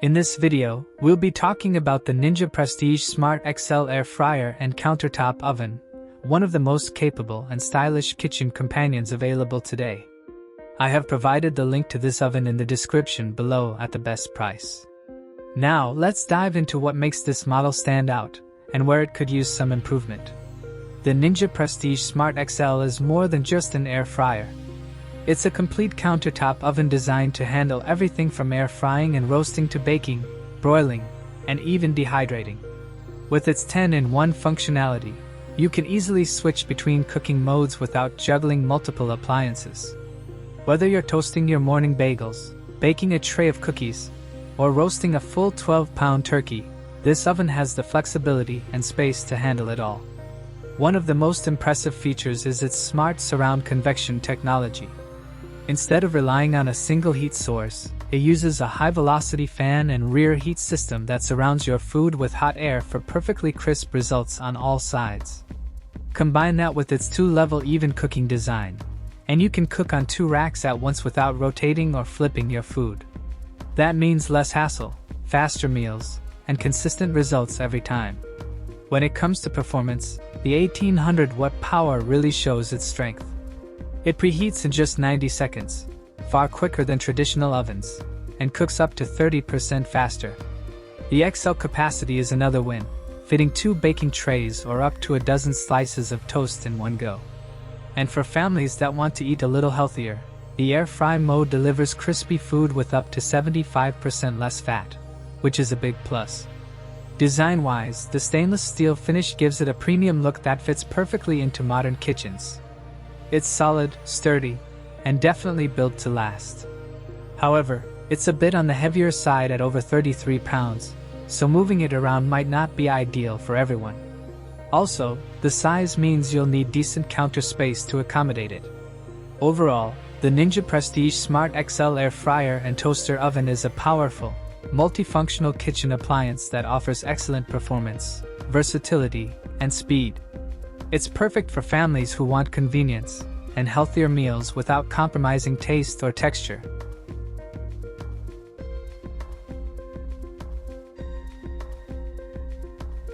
In this video, we'll be talking about the Ninja Prestige Smart XL Air Fryer and Countertop Oven, one of the most capable and stylish kitchen companions available today. I have provided the link to this oven in the description below at the best price. Now, let's dive into what makes this model stand out, and where it could use some improvement. The Ninja Prestige Smart XL is more than just an air fryer. It's a complete countertop oven designed to handle everything from air frying and roasting to baking, broiling, and even dehydrating. With its 10-in-1 functionality, you can easily switch between cooking modes without juggling multiple appliances. Whether you're toasting your morning bagels, baking a tray of cookies, or roasting a full 12-pound turkey, this oven has the flexibility and space to handle it all. One of the most impressive features is its Smart Surround Convection technology. Instead of relying on a single heat source, it uses a high-velocity fan and rear heat system that surrounds your food with hot air for perfectly crisp results on all sides. Combine that with its two-level even cooking design, and you can cook on 2 racks at once without rotating or flipping your food. That means less hassle, faster meals, and consistent results every time. When it comes to performance, the 1800-watt power really shows its strength. It preheats in just 90 seconds, far quicker than traditional ovens, and cooks up to 30% faster. The XL capacity is another win, fitting 2 baking trays or up to a dozen slices of toast in one go. And for families that want to eat a little healthier, the air fry mode delivers crispy food with up to 75% less fat, which is a big plus. Design-wise, the stainless steel finish gives it a premium look that fits perfectly into modern kitchens. It's solid, sturdy, and definitely built to last. However, it's a bit on the heavier side at over 33 pounds, so moving it around might not be ideal for everyone. Also, the size means you'll need decent counter space to accommodate it. Overall, the Ninja Prestige Smart XL Air Fryer and Toaster Oven is a powerful, multifunctional kitchen appliance that offers excellent performance, versatility, and speed. It's perfect for families who want convenience and healthier meals without compromising taste or texture.